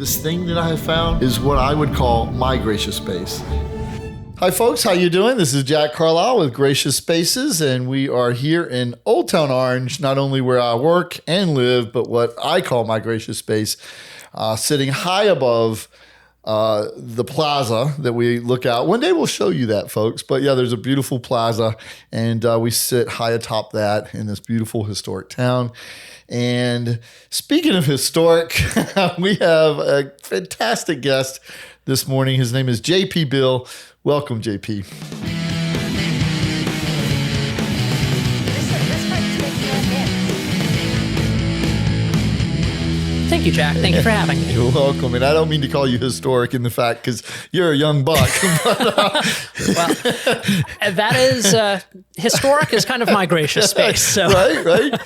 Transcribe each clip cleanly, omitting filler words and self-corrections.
This thing that I have found is what I would call my gracious space. Hi folks, how you doing? This is Jack Carlisle with Gracious Spaces, and we are here in Old Town Orange, not only where I work and live, but what I call my gracious space, sitting high above the plaza that we look out. One day we'll show you that, folks. But yeah, there's a beautiful plaza, and we sit high atop that in this beautiful historic town. And speaking of historic, we have a fantastic guest this morning. His name is JP Beall. Welcome, JP. Thank you, Jack. Thank you for having me. You're welcome. And I don't mean to call you historic in the fact because you're a young buck. Well, that is historic is kind of my gracious space. So. Right.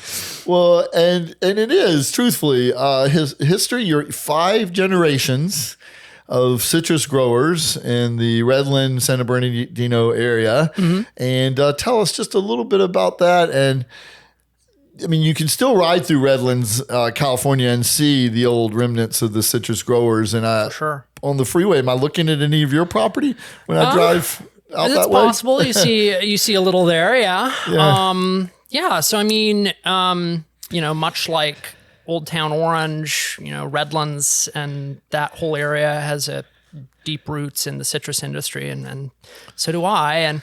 Well, and it is, truthfully, his history, you're 5 generations of citrus growers in the Redlands, San Bernardino area. Mm-hmm. And tell us just a little bit about that. And I mean, you can still ride through Redlands, California, and see the old remnants of the citrus growers. And For sure. On the freeway, am I looking at any of your property when I drive out that way? It's possible. You see a little there, yeah. So I mean, much like Old Town Orange, Redlands, and that whole area has a deep roots in the citrus industry, and so do I. And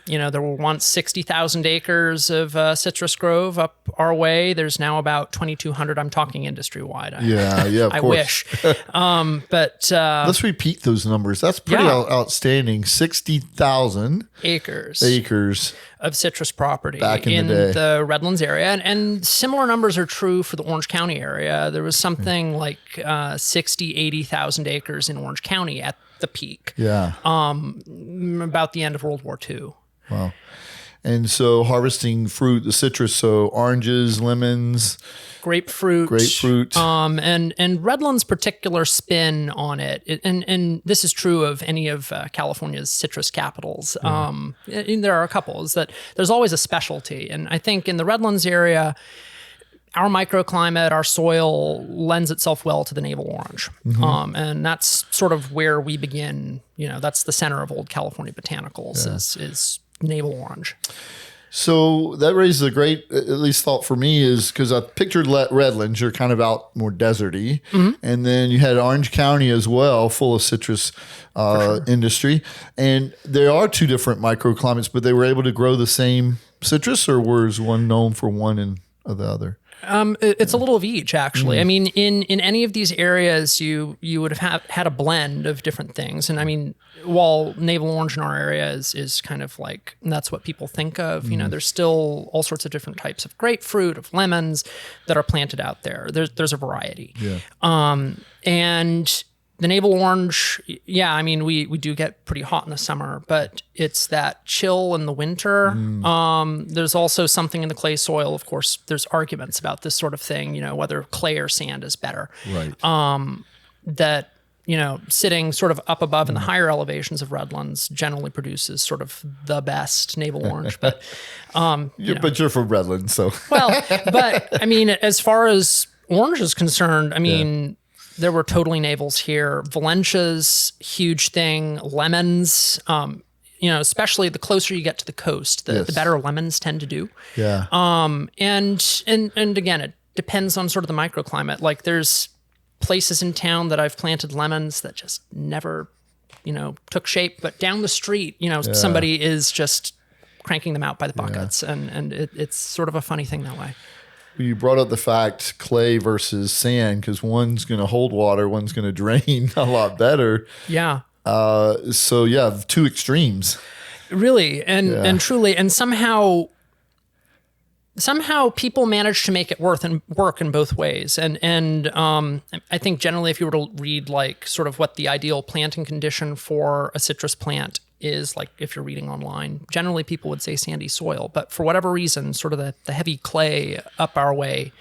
there were once 60,000 acres of citrus grove up our way. There's now about 2,200. I'm talking industry-wide. Of I course. wish. But let's repeat those numbers. That's pretty outstanding. 60,000 acres of citrus property back in the Redlands area. And similar numbers are true for the Orange County area. There was something like 80,000 acres in Orange County at the peak. Yeah. About the end of World War II. Wow. And so harvesting fruit, the citrus, so oranges, lemons, grapefruit. And Redlands' particular spin on it, and this is true of any of California's citrus capitals. And there are a couple, is that there's always a specialty. And I think in the Redlands area, our microclimate, our soil lends itself well to the navel orange. Mm-hmm. And that's sort of where we begin. That's the center of old California botanicals is navel orange. So that raises a great, at least thought for me, is because I pictured Redlands, you're kind of out more deserty. Mm-hmm. And then you had Orange County as well, full of citrus industry. And there are 2 different microclimates, but they were able to grow the same citrus, or was one known for one and the other? It's a little of each, actually. I mean, in any of these areas, you would have had a blend of different things. And I mean, while navel orange in our area is kind of like, that's what people think of, there's still all sorts of different types of grapefruit, of lemons that are planted out there. There's a variety. Yeah. And the navel orange, I mean, we do get pretty hot in the summer, but it's that chill in the winter. There's also something in the clay soil. Of course, there's arguments about this sort of thing, whether clay or sand is better. Right. That, sitting sort of up above in the higher elevations of Redlands generally produces sort of the best navel orange. But, but you're from Redlands, so. Well, but I mean, as far as orange is concerned, I mean, there were totally navels here. Valencia's huge thing. Lemons, especially the closer you get to the coast, the better lemons tend to do. Yeah. And again, it depends on sort of the microclimate. Like there's places in town that I've planted lemons that just never, took shape. But down the street, somebody is just cranking them out by the buckets, and it's sort of a funny thing that way. You brought up the fact clay versus sand, because one's going to hold water, one's going to drain a lot better. Yeah. So 2 extremes. Really, and truly, and somehow people manage to make it work in both ways. And I think generally, if you were to read like sort of what the ideal planting condition for a citrus plant is, like if you're reading online, generally people would say sandy soil, but for whatever reason, sort of the heavy clay up our way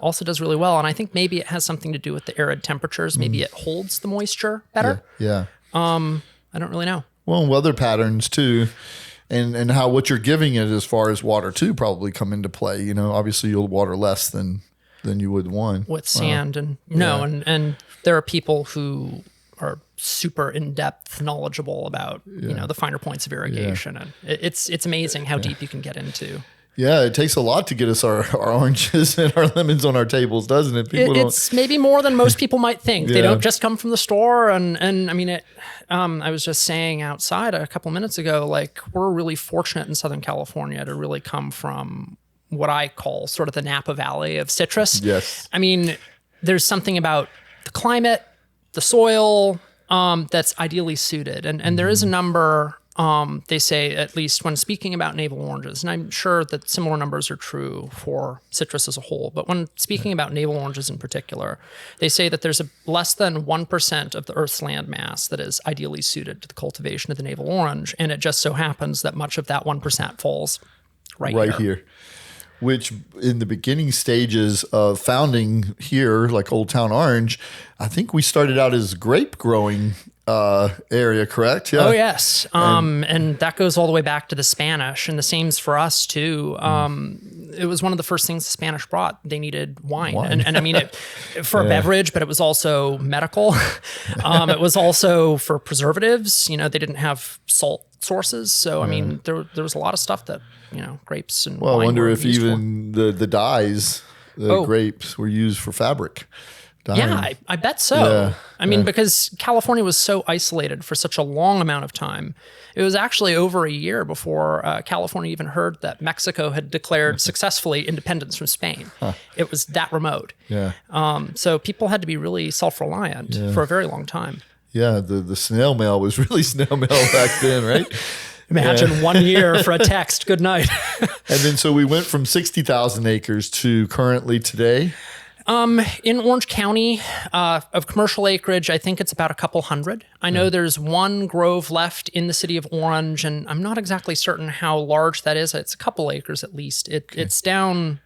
also does really well. And I think maybe it has something to do with the arid temperatures. Maybe it holds the moisture better. Yeah. I don't really know. Well, weather patterns too. And what you're giving it as far as water too probably come into play. Obviously you'll water less than than you would one. with sand and and there are people who are super in-depth knowledgeable about the finer points of irrigation, and it's amazing how deep you can get into. Yeah, it takes a lot to get us our oranges and our lemons on our tables, doesn't it? It's maybe more than most people might think. They don't just come from the store, and I mean it. I was just saying outside a couple minutes ago, like, we're really fortunate in Southern California to really come from what I call sort of the Napa Valley of citrus. Yes. I mean, there's something about the climate, the soil, that's ideally suited. And there is a number, they say, at least when speaking about navel oranges, and I'm sure that similar numbers are true for citrus as a whole, but when speaking about navel oranges in particular, they say that there's less than 1% of the Earth's land mass that is ideally suited to the cultivation of the navel orange. And it just so happens that much of that 1% falls right here. Which in the beginning stages of founding here, like Old Town Orange, I think we started out as grape growing area, correct? Yeah. Oh, yes. And that goes all the way back to the Spanish, and the same's for us too. It was one of the first things the Spanish brought. They needed wine. And I mean, for a beverage, but it was also medical. It was also for preservatives. They didn't have salt sources. So, I mean, there was a lot of stuff that, grapes and wine. I wonder were if used even the dyes, grapes were used for fabric. Dyeing. Yeah, I bet so. Yeah, I mean, because California was so isolated for such a long amount of time. It was actually over a year before California even heard that Mexico had declared successfully independence from Spain. It was that remote. Yeah. So people had to be really self-reliant for a very long time. Yeah, the snail mail was really snail mail back then, right? Imagine 1 year for a text. Good night. And then so we went from 60,000 acres to currently today. In Orange County, of commercial acreage, I think it's about a couple hundred. I know there's one grove left in the city of Orange, and I'm not exactly certain how large that is. It's a couple acres at least. It's down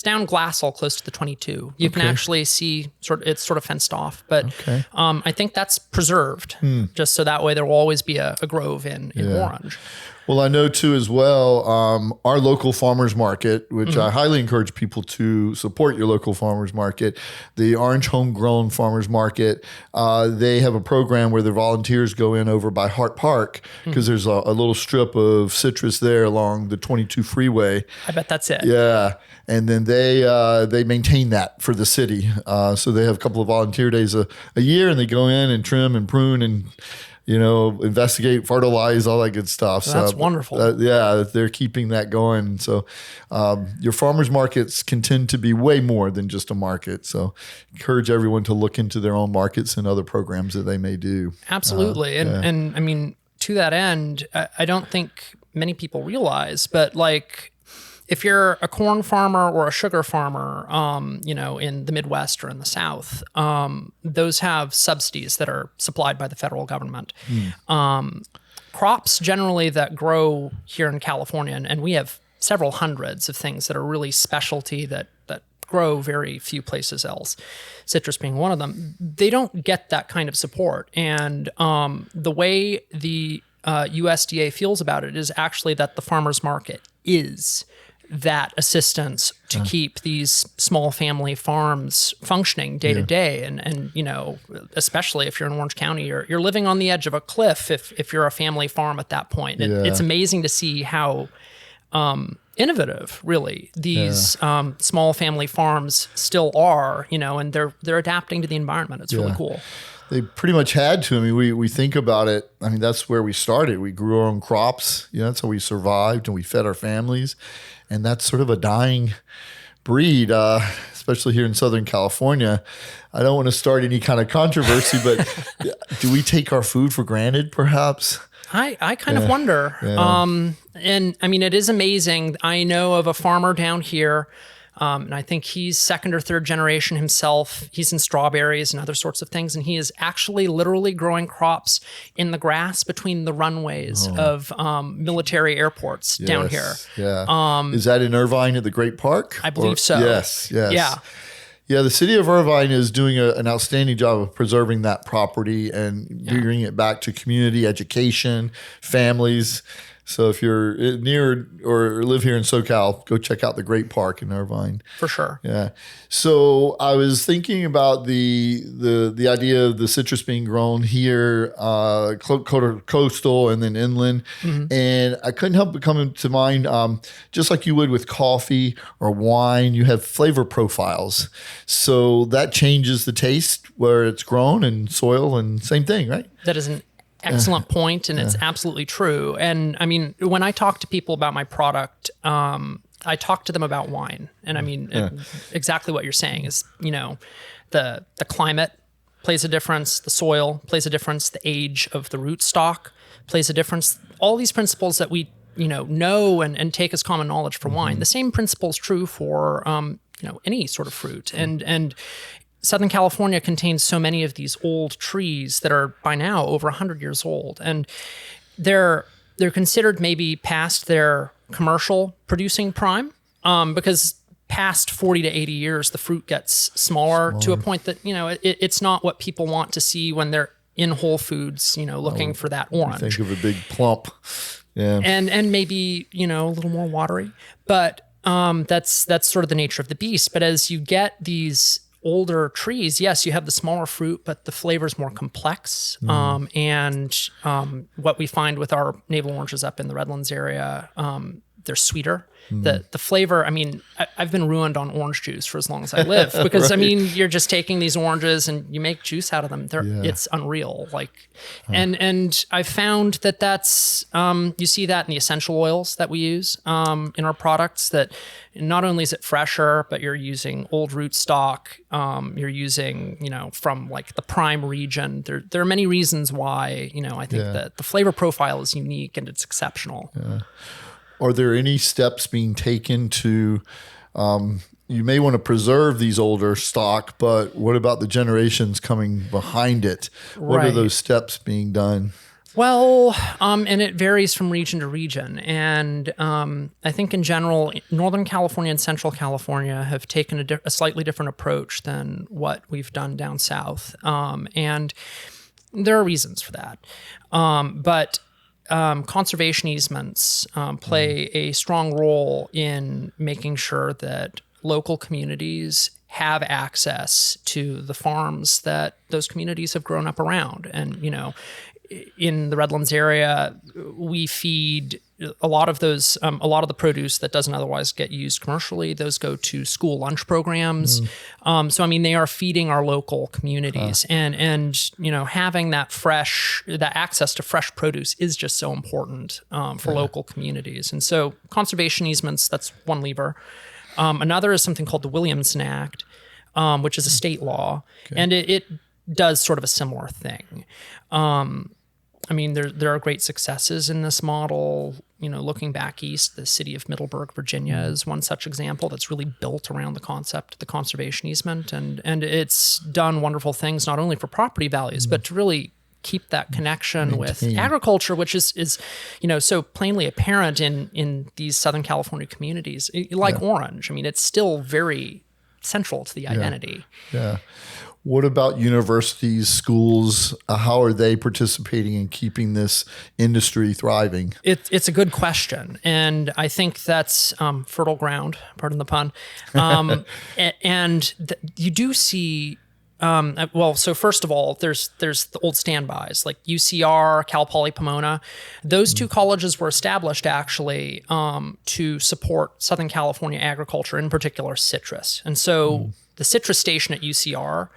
Glassell, close to the 22. You can actually see it's sort of fenced off, but I think that's preserved, just so that way there will always be a grove in Orange. Well, I know too as well, our local farmers market, which I highly encourage people to support your local farmers market, the Orange Homegrown Farmers Market. They have a program where their volunteers go in over by Hart Park because there's a little strip of citrus there along the 22 freeway. I bet that's it. Yeah. And then they maintain that for the city. So they have a couple of volunteer days a year, and they go in and trim and prune and investigate, fertilize, all that good stuff. So that's wonderful. They're keeping that going. So your farmers markets can tend to be way more than just a market. So encourage everyone to look into their own markets and other programs that they may do. Absolutely. And I mean, to that end, I don't think many people realize, but like, if you're a corn farmer or a sugar farmer, in the Midwest or in the South, those have subsidies that are supplied by the federal government. Crops generally that grow here in California, and we have several hundreds of things that are really specialty that grow very few places else, citrus being one of them, they don't get that kind of support. And the way the USDA feels about it is actually that the farmer's market is that assistance to keep these small family farms functioning day to day. And especially if you're in Orange County, you're living on the edge of a cliff if you're a family farm at that point. It's amazing to see how innovative, really, these small family farms still are, and they're adapting to the environment. It's really cool. They pretty much had to. I mean, we think about it. I mean, that's where we started. We grew our own crops. That's how we survived, and we fed our families. And that's sort of a dying breed, especially here in Southern California. I don't want to start any kind of controversy, but do we take our food for granted, perhaps? I kind of wonder. And I mean, it is amazing. I know of a farmer down here, and I think he's second or third generation himself. He's in strawberries and other sorts of things. And he is actually literally growing crops in the grass between the runways of military airports down here. Yeah. Is that in Irvine at the Great Park? I believe so. Yes. Yeah. Yeah, the city of Irvine is doing an outstanding job of preserving that property and bringing it back to community education, families. So if you're near or live here in SoCal, go check out the great park in Irvine. For sure. Yeah. So I was thinking about the idea of the citrus being grown here, coastal and then inland, and I couldn't help but come to mind, just like you would with coffee or wine, you have flavor profiles. So that changes the taste where it's grown and soil and same thing, right? That is an excellent point, and it's absolutely true. And I mean, when I talk to people about my product, I talk to them about wine. And I mean, exactly what you're saying is, the climate plays a difference, the soil plays a difference, the age of the rootstock plays a difference. All these principles that we, know and take as common knowledge for wine. The same principle is true for, any sort of fruit. And Southern California contains so many of these old trees that are by now over 100 years old, and they're considered maybe past their commercial producing prime, because past 40 to 80 years, the fruit gets smaller to a point that, it's not what people want to see when they're in Whole Foods, looking for that orange. Think of a big plump. Yeah. And maybe, a little more watery, but that's sort of the nature of the beast. But as you get these older trees, yes, you have the smaller fruit, but the flavor is more complex. And what we find with our navel oranges up in the Redlands area, they're sweeter. The flavor, I mean, I've been ruined on orange juice for as long as I live because, right. I mean, you're just taking these oranges and you make juice out of them. It's unreal. And I found that that's, you see that in the essential oils that we use in our products, that not only is it fresher, but you're using old rootstock. You're using, from like the prime region. There are many reasons why, I think that the flavor profile is unique and it's exceptional. Yeah. Are there any steps being taken to, you may want to preserve these older stock, but what about the generations coming behind it? What are those steps being done? Well, and it varies from region to region. And I think in general, Northern California and Central California have taken a slightly different approach than what we've done down south. And there are reasons for that. But conservation easements play a strong role in making sure that local communities have access to the farms that those communities have grown up around. And, in the Redlands area, we feed a lot of those, a lot of the produce that doesn't otherwise get used commercially. Those go to school lunch programs. So, I mean, they are feeding our local communities, and having that access to fresh produce is just so important for local communities. And so, conservation easements, that's one lever. Another is something called the Williamson Act, which is a state law, and it does sort of a similar thing. I mean, there are great successes in this model. Looking back east, the city of Middleburg, Virginia is one such example that's really built around the concept of the conservation easement. And it's done wonderful things, not only for property values, but to really keep that connection with agriculture, which is so plainly apparent in these Southern California communities, like Orange. I mean, it's still very central to the identity. Yeah. What about universities, schools? How are they participating in keeping this industry thriving? It's a good question. And I think that's fertile ground, pardon the pun. You do see, so first of all, there's the old standbys like UCR, Cal Poly Pomona. Those two colleges were established actually to support Southern California agriculture, in particular citrus. And so the citrus station at UCR,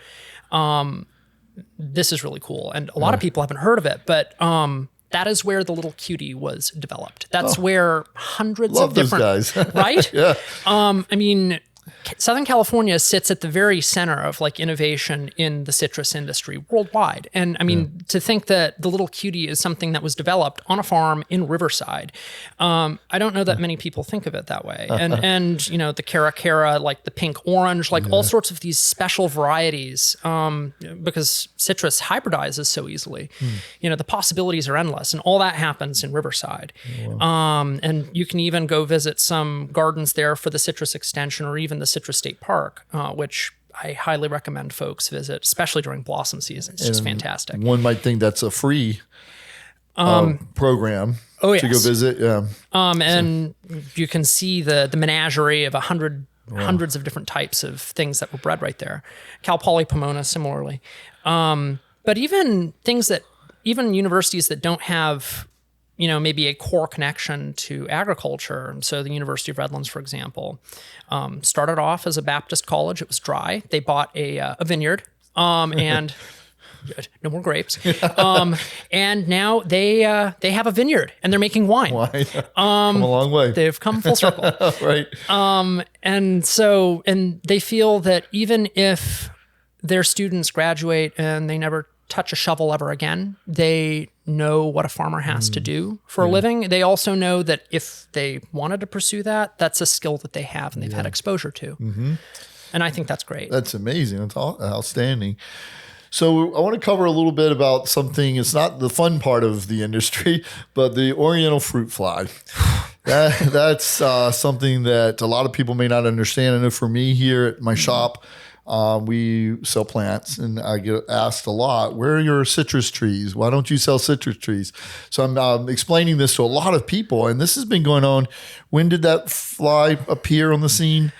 this is really cool. And a lot of people haven't heard of it, but that is where the little cutie was developed. That's where hundreds of different guys. Right? Yeah. I mean, Southern California sits at the very center of like innovation in the citrus industry worldwide. And I mean, to think that the little cutie is something that was developed on a farm in Riverside, I don't know that many people think of it that way. And the Cara, like the pink orange, like all sorts of these special varieties, because citrus hybridizes so easily. The possibilities are endless, and all that happens in Riverside. And you can even go visit some gardens there for the citrus extension, or even the Citrus State Park, which I highly recommend folks visit, especially during blossom season. It's just fantastic. One might think that's a free program Oh, yes. to go visit. Yeah. And you can see the menagerie of hundreds of different types of things that were bred right there. Cal Poly Pomona, similarly. But even universities that don't have, maybe a core connection to agriculture. So the University of Redlands, for example, started off as a Baptist college. It was dry. They bought a vineyard, and good, no more grapes. And now they have a vineyard and they're making wine. Come a long way. They've come full circle. Right. And they feel that even if their students graduate and they never touch a shovel ever again, they know what a farmer has to do for a living. They also know that if they wanted to pursue that, that's a skill that they have and they've had exposure to. And I think that's great. That's amazing. That's outstanding. So I want to cover a little bit about something. It's not the fun part of the industry, but the Oriental fruit fly. That's something that a lot of people may not understand. I know for me here at my shop, we sell plants, and I get asked a lot, where are your citrus trees? Why don't you sell citrus trees? So I'm explaining this to a lot of people, and this has been going on. When did that fly appear on the scene?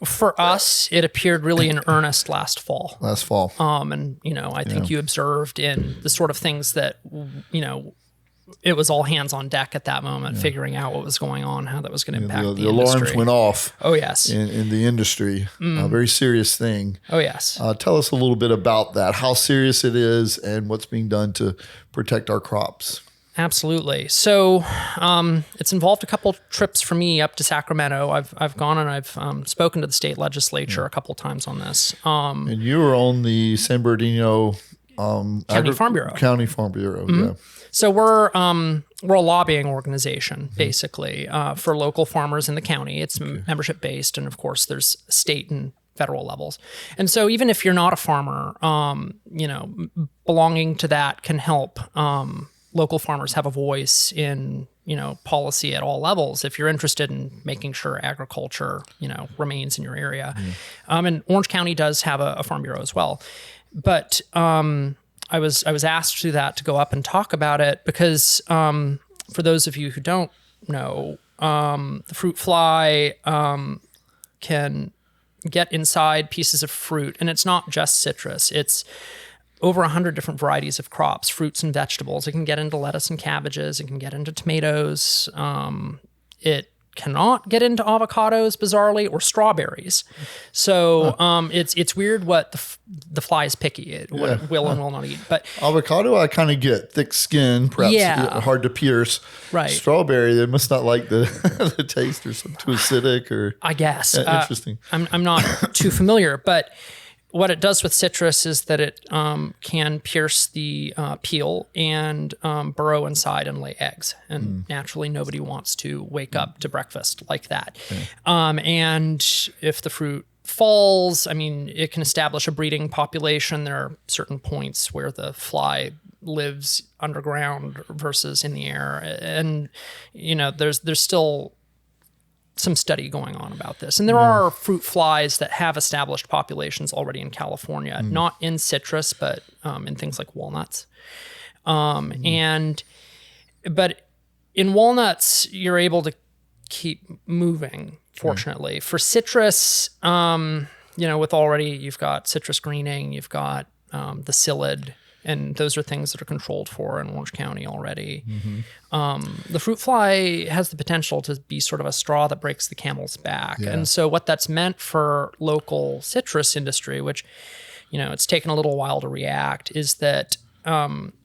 For us, it appeared really in earnest last fall. And, I think you observed in the sort of things that, it was all hands on deck at that moment, figuring out what was going on, how that was going to impact the industry. The alarms went off. Oh, yes. In the industry. A very serious thing. Oh, yes. Tell us a little bit about that, how serious it is and what's being done to protect our crops. Absolutely. So it's involved a couple trips for me up to Sacramento. I've gone and I've spoken to the state legislature a couple times on this. And you were on the San Bernardino County Farm Bureau. Yeah. So we're a lobbying organization, basically, for local farmers in the county. It's membership based, and of course, there's state and federal levels. And so even if you're not a farmer, belonging to that can help local farmers have a voice in, policy at all levels if you're interested in making sure agriculture, remains in your area. And Orange County does have a farm bureau as well. But I was asked through that to go up and talk about it because for those of you who don't know, the fruit fly can get inside pieces of fruit, and it's not just citrus. It's over 100 different varieties of crops, fruits and vegetables. It can get into lettuce and cabbages. It can get into tomatoes. It cannot get into avocados, bizarrely, or strawberries. So it's weird what the fly is picky, what it will and will not eat. But avocado, I kind of get thick skin, perhaps hard to pierce. Right. Strawberry, they must not like the the taste or something too acidic or. I guess. Interesting. I'm not too familiar, but what it does with citrus is that it can pierce the peel and burrow inside and lay eggs. And naturally, nobody wants to wake up to breakfast like that. And if the fruit falls, it can establish a breeding population. There are certain points where the fly lives underground versus in the air. And, there's still some study going on about this. And there are fruit flies that have established populations already in California, not in citrus, but in things like walnuts. But in walnuts, you're able to keep moving, fortunately. For citrus, with already, you've got citrus greening, you've got the psyllid, and those are things that are controlled for in Orange County already. The fruit fly has the potential to be sort of a straw that breaks the camel's back. And so what that's meant for local citrus industry, which, it's taken a little while to react, is that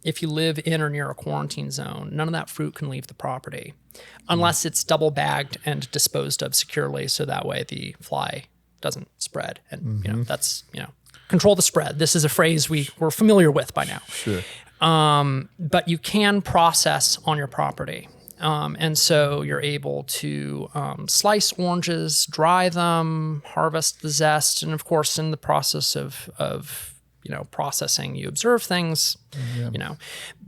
if you live in or near a quarantine zone, none of that fruit can leave the property unless it's double bagged and disposed of securely. So that way the fly doesn't spread. And, that's, control the spread. This is a phrase we're familiar with by now. Sure. But you can process on your property. And so you're able to slice oranges, dry them, harvest the zest. And of course, in the process of processing, you observe things,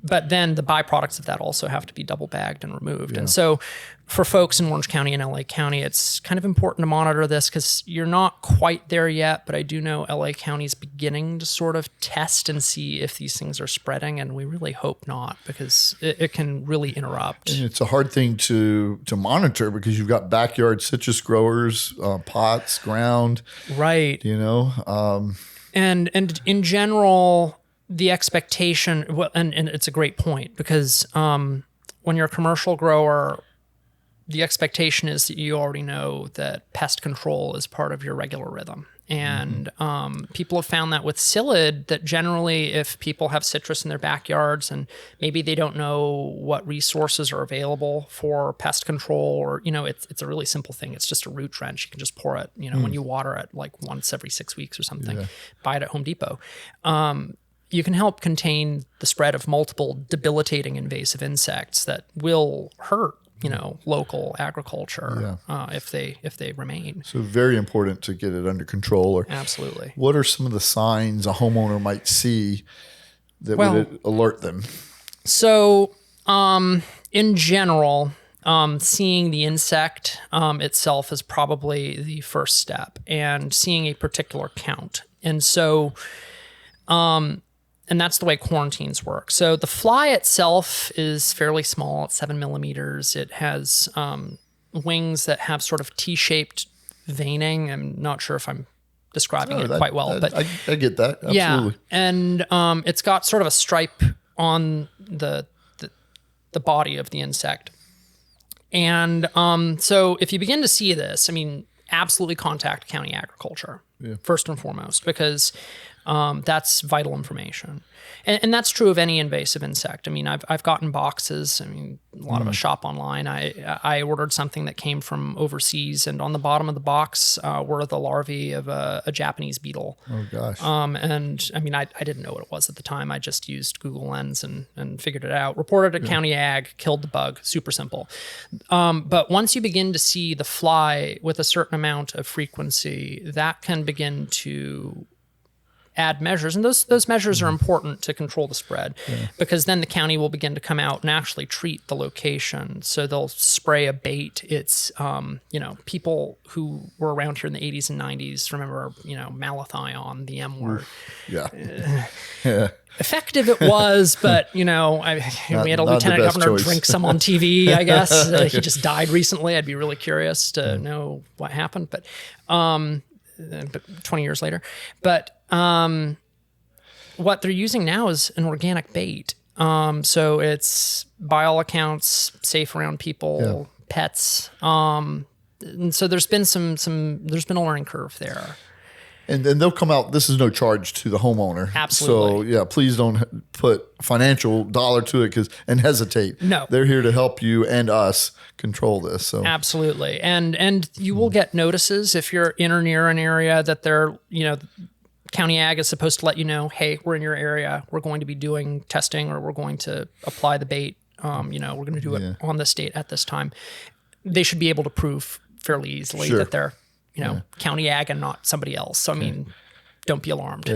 but then the byproducts of that also have to be double bagged and removed. And so for folks in Orange County and LA County, it's kind of important to monitor this because you're not quite there yet, but I do know LA County is beginning to sort of test and see if these things are spreading, and we really hope not because it can really interrupt. And it's a hard thing to monitor because you've got backyard citrus growers, pots, ground. Right. You know? And in general, the expectation, well, and it's a great point because when you're a commercial grower, the expectation is that you already know that pest control is part of your regular rhythm. And people have found that with psyllid, that generally if people have citrus in their backyards and maybe they don't know what resources are available for pest control, or, you know, it's a really simple thing. It's just a root drench. You can just pour it, you know, when you water it like once every 6 weeks or something, buy it at Home Depot. You can help contain the spread of multiple debilitating invasive insects that will hurt, you know, local agriculture if they remain. So very important to get it under control. Or absolutely. What are some of the signs a homeowner might see that would alert them? So in general, seeing the insect itself is probably the first step, and seeing a particular count. And so and that's the way quarantines work. So the fly itself is fairly small. It's 7 millimeters. It has wings that have sort of T-shaped veining. I'm not sure if I'm describing it quite well, but I get that. Absolutely. Yeah, and it's got sort of a stripe on the body of the insect. And so if you begin to see this, I mean, absolutely contact county agriculture first and foremost, because that's vital information. And that's true of any invasive insect. I mean, I've gotten boxes. I mean, a lot of us shop online. I ordered something that came from overseas, and on the bottom of the box were the larvae of a Japanese beetle. Oh, gosh. And I mean, I didn't know what it was at the time. I just used Google Lens and figured it out. Reported at County Ag, killed the bug. Super simple. But once you begin to see the fly with a certain amount of frequency, that can begin to add measures, and those measures are important to control the spread, because then the county will begin to come out and actually treat the location. So they'll spray a bait. It's you know, people who were around here in the 80s and 90s remember, you know, malathion, the M word. Effective it was, but you know, we had a lieutenant governor drink some on TV. I guess he just died recently. I'd be really curious to know what happened, but 20 years later. But what they're using now is an organic bait. So it's, by all accounts, safe around people, pets. And so there's been there's been a learning curve there. And they'll come out. This is no charge to the homeowner. Absolutely. So please don't put financial dollar to it and hesitate. No, they're here to help you and us control this. So absolutely. And you will get notices if you're in or near an area that they're, you know, County Ag is supposed to let you know, hey, we're in your area. We're going to be doing testing, or we're going to apply the bait. You know, we're going to do it on this date at this time. They should be able to prove fairly easily that they're, you know, County Ag and not somebody else. So, I mean, don't be alarmed.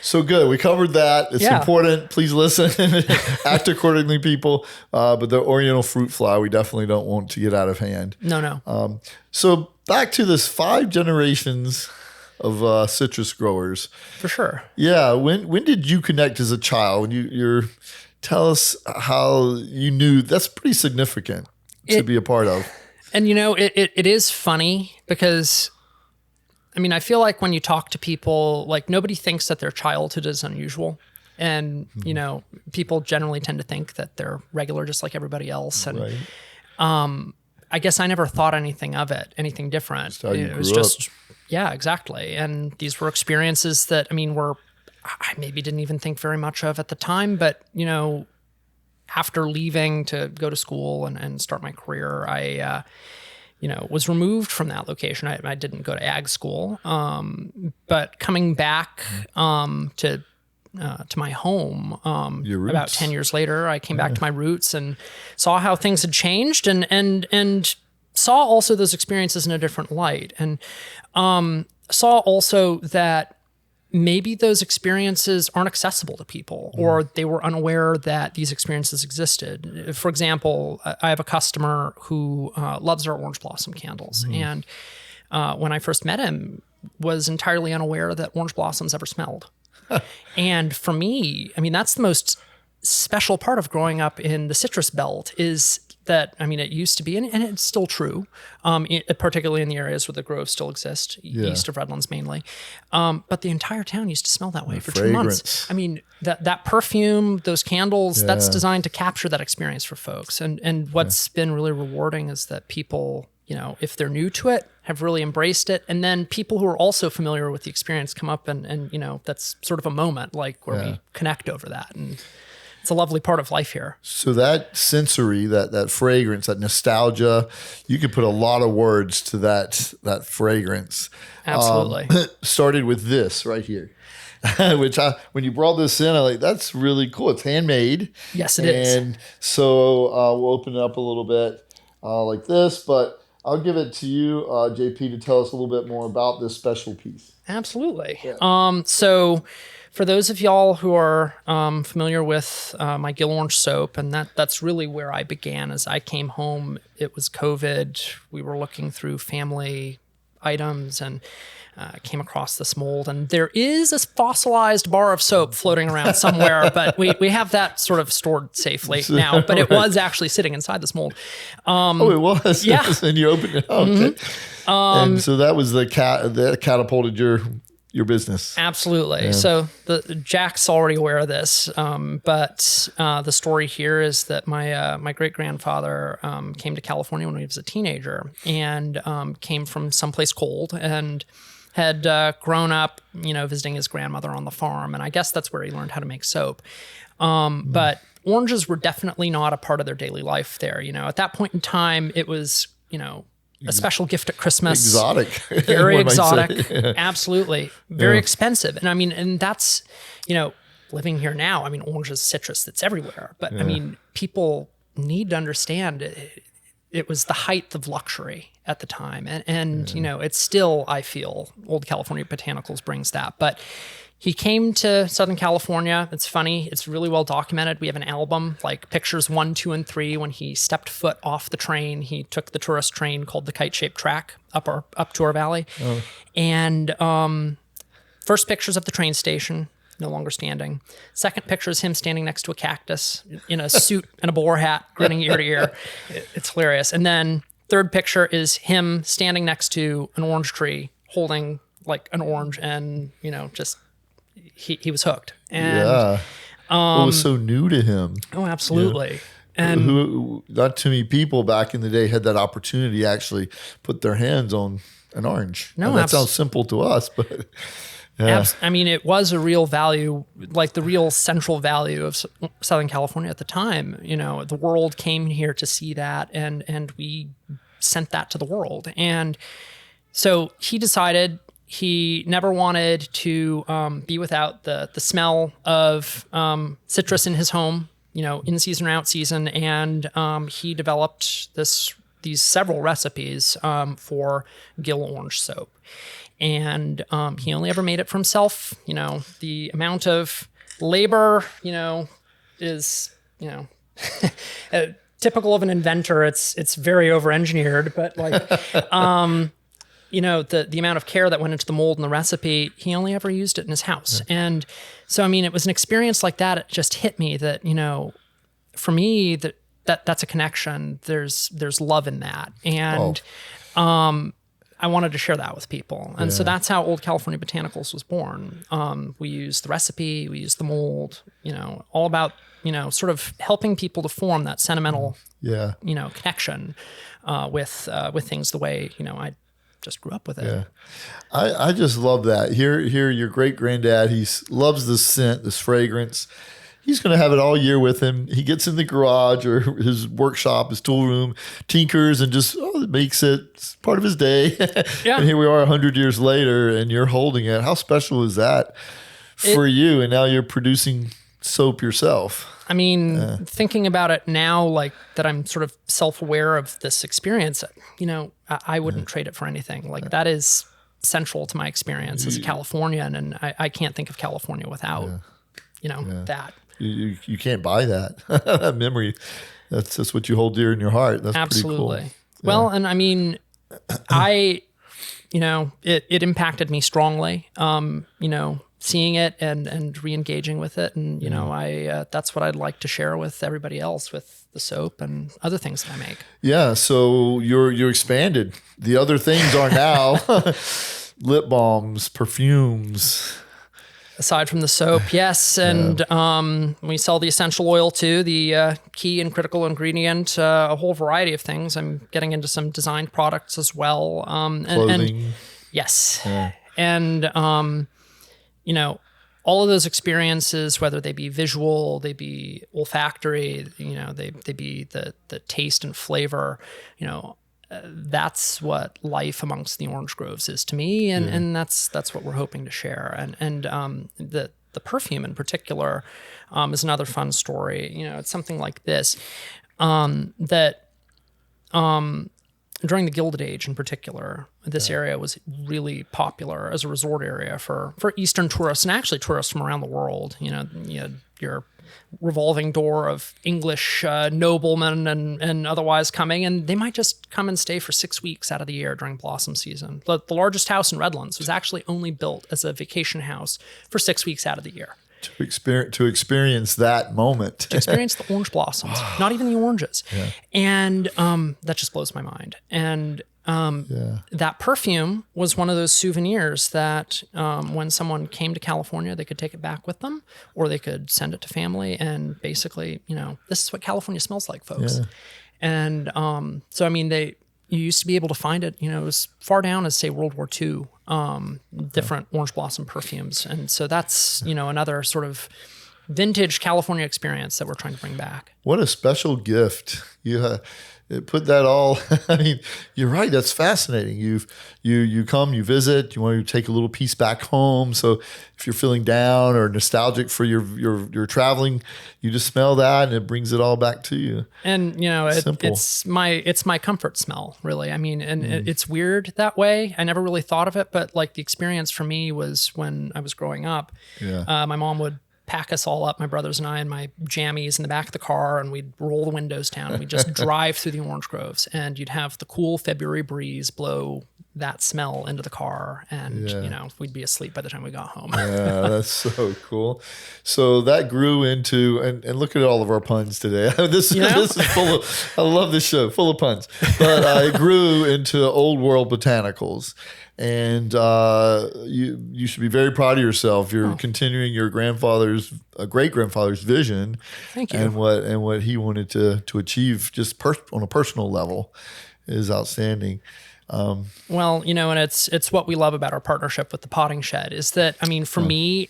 So good. We covered that. It's important. Please listen. Act accordingly, people. But the Oriental fruit fly, we definitely don't want to get out of hand. No. So back to this 5 generations of citrus growers. For sure. Yeah. When did you connect as a child? When you're tell us how you knew. That's pretty significant to be a part of. And, you know, it is funny because, I mean, I feel like when you talk to people, like, nobody thinks that their childhood is unusual. And, you know, people generally tend to think that they're regular, just like everybody else. And I guess I never thought anything of it, anything different. That's how you it was grew just, up. Yeah, exactly. And these were experiences that, I mean, I maybe didn't even think very much of at the time, but, you know, after leaving to go to school and start my career, I, you know, was removed from that location. I didn't go to ag school, but coming back to my home about 10 years later, I came back to my roots and saw how things had changed, and saw also those experiences in a different light, and saw also that maybe those experiences aren't accessible to people, or they were unaware that these experiences existed. For example, I have a customer who loves our orange blossom candles. And when I first met him, was entirely unaware that orange blossoms ever smelled. And for me, I mean, that's the most special part of growing up in the citrus belt is that, I mean, it used to be, and it's still true, particularly in the areas where the groves still exist, east of Redlands mainly. But the entire town used to smell that way for 2 months. I mean, that perfume, those candles, that's designed to capture that experience for folks. And what's been really rewarding is that people, you know, if they're new to it, have really embraced it. And then people who are also familiar with the experience come up and you know, that's sort of a moment like where we connect over that. And it's a lovely part of life here. So that sensory, that fragrance, that nostalgia, you could put a lot of words to that fragrance. Absolutely. Started with this right here, which when you brought this in, I like, that's really cool. It's handmade. Yes, it is. And so we'll open it up a little bit like this, but I'll give it to you, JP, to tell us a little bit more about this special piece. Absolutely. Yeah. So for those of y'all who are familiar with my Gill Orange soap, and that's really where I began. As I came home, it was COVID. We were looking through family items and came across this mold. And there is a fossilized bar of soap floating around somewhere, but we have that sort of stored safely now. But it was actually sitting inside this mold. It was? Yeah. And you opened it up. Okay. And so that was that catapulted your business. Absolutely. Yeah. So Jack's already aware of this, but the story here is that my great grandfather came to California when he was a teenager and came from someplace cold and had grown up, you know, visiting his grandmother on the farm, and I guess that's where he learned how to make soap. But oranges were definitely not a part of their daily life there. You know, at that point in time, it was, you know, a special gift at Christmas. Exotic. Very exotic. Yeah. Absolutely. Very expensive. And I mean, and that's, you know, living here now, I mean, orange is citrus that's everywhere. But I mean, people need to understand it was the height of luxury at the time. And you know, it's still, I feel, Old California Botanicals brings that. But he came to Southern California. It's funny. It's really well documented. We have an album, like pictures 1, 2, and 3. When he stepped foot off the train, he took the tourist train called the Kite-Shaped Track up to our valley. Oh. And first pictures of the train station, no longer standing. Second picture is him standing next to a cactus in a suit and a bowler hat, grinning ear to ear. It's hilarious. And then third picture is him standing next to an orange tree, holding like an orange, and you know, just he was hooked. And it was so new to him. Oh, absolutely. Yeah. And who not too many people back in the day had that opportunity to actually put their hands on an orange. No, that sounds simple to us, but I mean, it was a real value, like the real central value of Southern California at the time. You know, the world came here to see that, and we sent that to the world. And so he decided he never wanted to be without the smell of citrus in his home, you know, in season or out season. And he developed these several recipes for Gill Orange soap. And he only ever made it for himself. You know, the amount of labor, you know, is, you know, typical of an inventor. It's very over-engineered, but like, you know, the amount of care that went into the mold and the recipe, he only ever used it in his house. Yeah. And so, I mean, it was an experience like that. It just hit me that, you know, for me, that's a connection. There's love in that. And I wanted to share that with people. And so that's how Old California Botanicals was born. We used the recipe, we used the mold, you know, all about, you know, sort of helping people to form that sentimental, you know, connection with things the way, you know, I just grew up with it. Yeah. I just love that. Here, your great granddad, he loves this scent, this fragrance. He's going to have it all year with him. He gets in the garage or his workshop, his tool room, tinkers, and just makes it part of his day. Yeah. And here we are 100 years later, and you're holding it. How special is that for you? And now you're producing soap yourself. I mean, thinking about it now, like that I'm sort of self-aware of this experience, you know, I wouldn't trade it for anything. Like that is central to my experience as a Californian, and I can't think of California without, that. You can't buy that, that memory. That's just what you hold dear in your heart. That's Absolutely. pretty cool. Well, and I mean, it impacted me strongly, seeing it and re-engaging with it. And, that's what I'd like to share with everybody else with the soap and other things that I make. Yeah. So you're expanded. The other things are now lip balms, perfumes. Aside from the soap, yes. And we sell the essential oil too, the key and critical ingredient, a whole variety of things. I'm getting into some designed products as well. Clothing. Yes. Yeah. And, all of those experiences, whether they be visual, they be olfactory, they be the taste and flavor, that's what life amongst the orange groves is to me, and that's what we're hoping to share. And the perfume in particular is another fun story. It's something like this that during the Gilded Age in particular, this area was really popular as a resort area for Eastern tourists, and actually tourists from around the world. You had your revolving door of English noblemen and otherwise coming, and they might just come and stay for 6 weeks out of the year during blossom season. The largest house in Redlands was actually only built as a vacation house for 6 weeks out of the year. To experience that moment. To experience the orange blossoms, not even the oranges. Yeah. And that just blows my mind. And that perfume was one of those souvenirs that when someone came to California, they could take it back with them, or they could send it to family. And basically, this is what California smells like, folks. Yeah. And so, I mean, you used to be able to find it, as far down as, say, World War II, different orange blossom perfumes. And so that's, another sort of vintage California experience that we're trying to bring back. What a special gift. You put that all, I mean, you're right. That's fascinating. You come, you visit, you want to take a little piece back home. So if you're feeling down or nostalgic for your traveling, you just smell that and it brings it all back to you. And, it's my comfort smell, really. I mean, and it's weird that way. I never really thought of it, but like the experience for me was when I was growing up, my mom would pack us all up, my brothers and I, in my jammies in the back of the car, and we'd roll the windows down and we'd just drive through the orange groves, and you'd have the cool February breeze blow that smell into the car, and we'd be asleep by the time we got home. Yeah, that's so cool. So that grew into, and look at all of our puns today. This is full of, I love this show, full of puns. But it grew into Old World Botanicals. And you should be very proud of yourself. You're continuing your great grandfather's vision. Thank you. And what he wanted to achieve, just on a personal level, is outstanding. Well, and it's what we love about our partnership with the Potting Shed is that, I mean, for me,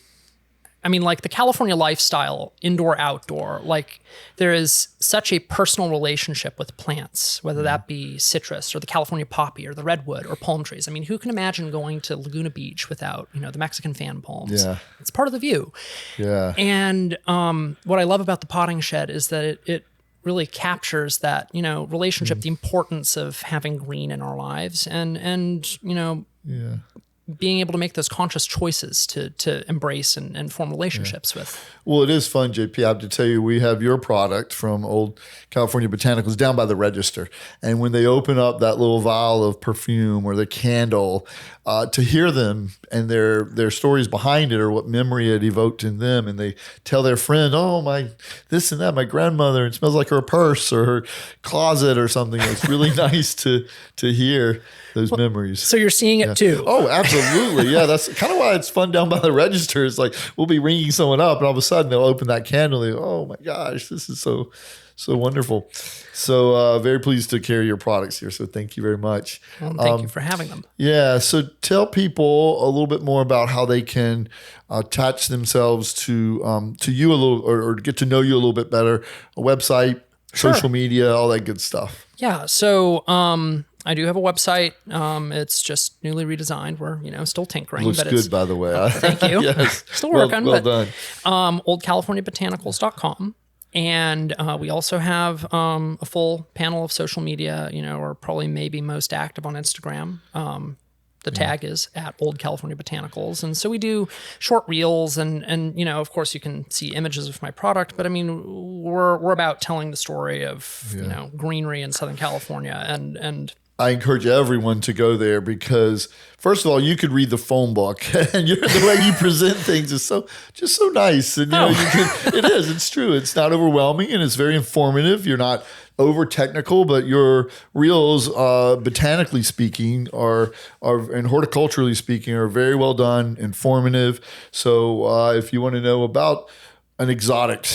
like the California lifestyle, indoor, outdoor, like there is such a personal relationship with plants, whether that be citrus or the California poppy or the redwood or palm trees. I mean, who can imagine going to Laguna Beach without, the Mexican fan palms? Yeah. It's part of the view. Yeah. And what I love about the Potting Shed is that it really captures that, relationship, the importance of having green in our lives and being able to make those conscious choices to embrace and form relationships with. Well, it is fun, JP. I have to tell you, we have your product from Old California Botanicals down by the register. And when they open up that little vial of perfume or the candle, to hear them and their stories behind it or what memory it evoked in them, and they tell their friend, oh, my this and that, my grandmother, it smells like her purse or her closet or something. It's really nice to hear those memories. So you're seeing it too. Oh, absolutely. Yeah, that's kind of why it's fun down by the register. It's like we'll be ringing someone up and all of a sudden they'll open that candle and oh my gosh, this is so wonderful. So very pleased to carry your products here. So thank you very much. Well, thank you for having them. Yeah. So tell people a little bit more about how they can attach themselves to you a little or get to know you a little bit better. A website, social media, all that good stuff. Yeah. So I do have a website. It's just newly redesigned. We're still tinkering. Looks but good, by the way. Thank you. Yes. Still working. Well done. OldCaliforniaBotanicals.com. And we also have a full panel of social media. We're probably maybe most active on Instagram. the tag is at Old California Botanicals. And so we do short reels and you know, of course you can see images of my product, but I mean, we're about telling the story of, you know, greenery in Southern California. And I encourage everyone to go there because, first of all, you could read the phone book, and the way you present things is just so nice. And you know, it's true. It's not overwhelming, and it's very informative. You're not over technical, but your reels, botanically speaking, are and horticulturally speaking, are very well done, informative. So if you want to know about an exotic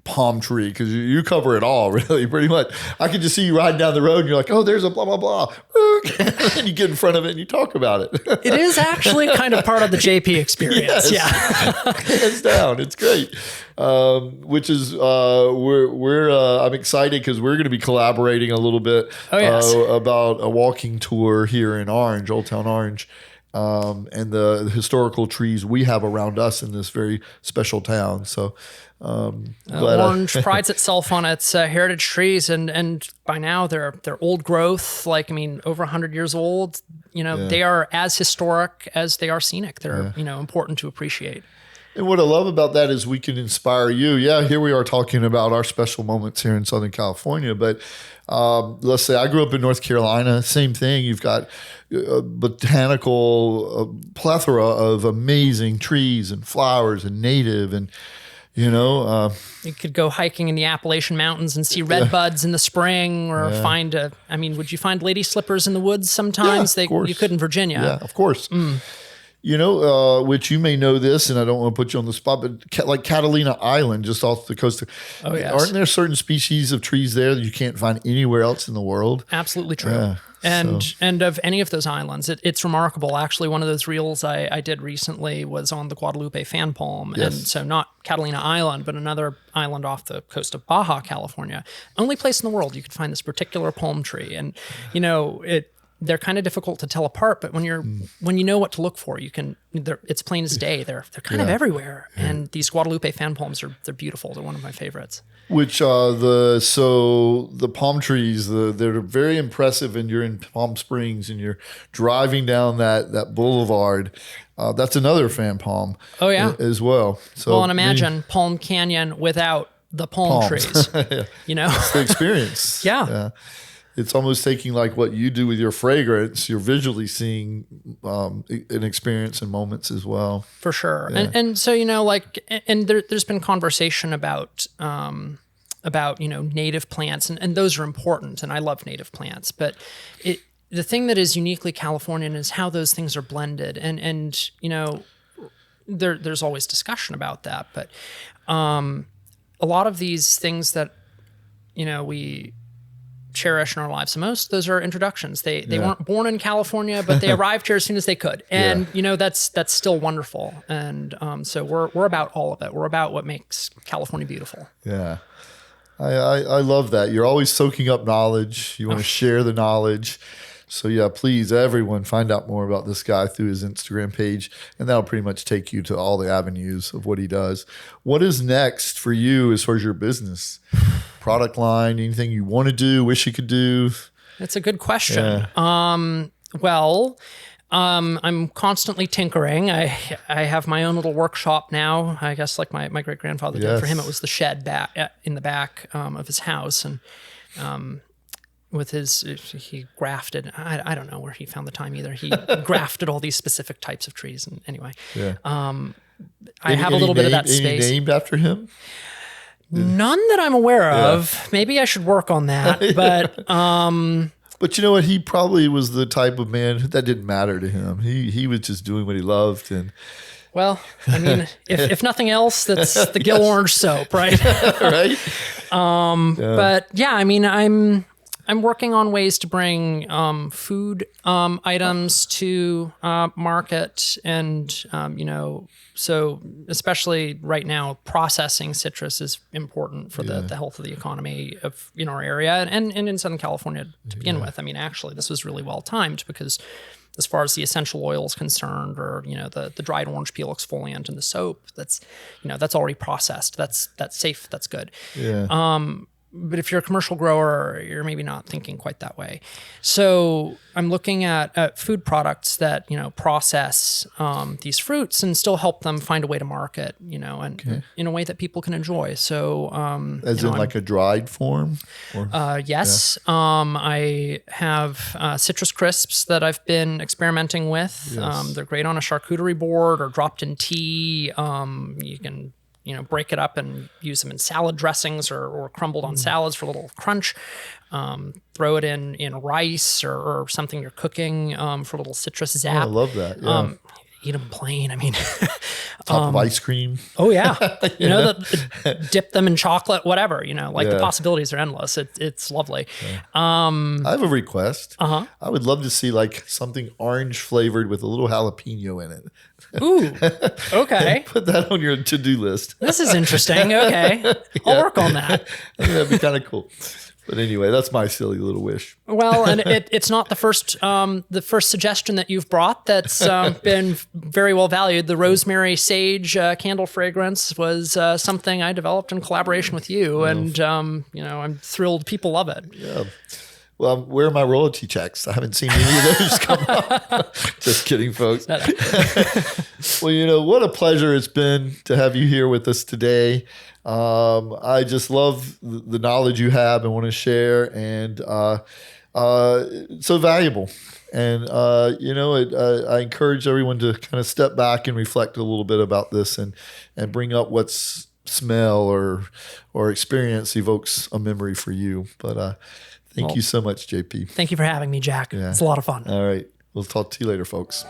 palm tree, because you cover it all, really, pretty much. I can just see you riding down the road and you're like, oh, there's a blah, blah, blah. And you get in front of it and you talk about it. It is actually kind of part of the JP experience. Yes. Yeah. Hands down. It's great. Which is, I'm excited because we're going to be collaborating a little bit about a walking tour here in Orange, Old Town Orange. And the historical trees we have around us in this very special town. So, Orange prides itself on its heritage trees, and by now they're old growth. Like, I mean, over 100 years old. You know, they are as historic as they are scenic. They're you know, important to appreciate. And what I love about that is we can inspire you. Yeah, here we are talking about our special moments here in Southern California, but let's say I grew up in North Carolina. Same thing. You've got a botanical plethora of amazing trees and flowers and native and. You know, you could go hiking in the Appalachian Mountains and see red buds in the spring, or would you find lady slippers in the woods sometimes? Yeah, of course. You could in Virginia. Yeah, of course. You know, which you may know this, and I don't want to put you on the spot, but like Catalina Island, just off the coast. Oh, yes. Aren't there certain species of trees there that you can't find anywhere else in the world? Absolutely true. Yeah, and of any of those islands, it's remarkable. Actually, one of those reels I did recently was on the Guadalupe fan palm. Yes. And so not Catalina Island, but another island off the coast of Baja, California. Only place in the world you could find this particular palm tree. And, you know, they're kind of difficult to tell apart, but when you know what to look for, it's plain as day. They're kind of everywhere. And these Guadalupe fan palms they're beautiful. They're one of my favorites. Which the palm trees, they're very impressive, and you're in Palm Springs and you're driving down that boulevard. That's another fan palm. Oh yeah, as well. So and imagine Palm Canyon without the palm trees. You know, it's the experience. Yeah. It's almost taking like what you do with your fragrance. You're visually seeing an experience and moments as well. For sure. Yeah. And so, you know, like, and there's been conversation about, you know, native plants, and those are important. And I love native plants, but the thing that is uniquely Californian is how those things are blended. And you know, there's always discussion about that, but a lot of these things that, you know, we cherish in our lives the most, those are introductions. They weren't born in California, but they arrived here as soon as they could. And you know, that's still wonderful. And so we're about all of it. We're about what makes California beautiful. Yeah. I love that. You're always soaking up knowledge. You want to share the knowledge. So yeah, please, everyone, find out more about this guy through his Instagram page, and that'll pretty much take you to all the avenues of what he does. What is next for you as far as your business? Product line, anything you want to do, wish you could do? That's a good question. Yeah. I'm constantly tinkering. I have my own little workshop now. I guess like my great grandfather did. For him, it was the shed in the back of his house, and he grafted. I don't know where he found the time either. He grafted all these specific types of trees, and anyway, I have a little bit of that space. Any named after him? None that I'm aware of. Maybe I should work on that. But but you know what? He probably was the type of man that didn't matter to him. He was just doing what he loved. And well, I mean, if nothing else, that's the Gill Orange soap, right? Right. But yeah, I mean, I'm working on ways to bring food items to market, and you know, so especially right now, processing citrus is important for the health of the economy of our area and in Southern California to begin with. I mean, actually, this was really well timed because as far as the essential oil is concerned, or the dried orange peel exfoliant in the soap, that's already processed. That's safe. That's good. but if you're a commercial grower, you're maybe not thinking quite that way. So I'm looking at food products that, process these fruits and still help them find a way to market, and in a way that people can enjoy. So, as in like a dried form? Yes. I have citrus crisps that I've been experimenting with. Yes. They're great on a charcuterie board or dropped in tea. You can break it up and use them in salad dressings or crumbled on salads for a little crunch. Throw it in rice or something you're cooking for a little citrus zap. I love that. Yeah. Eat them plain. I mean, top of ice cream. Oh yeah, dip them in chocolate, whatever. The possibilities are endless. It's lovely. I have a request. I would love to see like something orange flavored with a little jalapeno in it. Ooh, okay. Put that on your to-do list. This is interesting. Okay, I'll work on that. I think that'd be kind of cool. But anyway, that's my silly little wish. Well, and it's not the first suggestion that you've brought that's been very well valued. The rosemary sage candle fragrance was something I developed in collaboration with you, and I'm thrilled people love it. Yeah. Well, where are my royalty checks? I haven't seen any of those come up. Just kidding, folks. Well, what a pleasure it's been to have you here with us today. I just love the knowledge you have and want to share, and so valuable. And I encourage everyone to kind of step back and reflect a little bit about this, and bring up what's smell or experience evokes a memory for you. But thank you so much, JP. Thank you for having me, Jack. Yeah. It's a lot of fun. All right. We'll talk to you later, folks.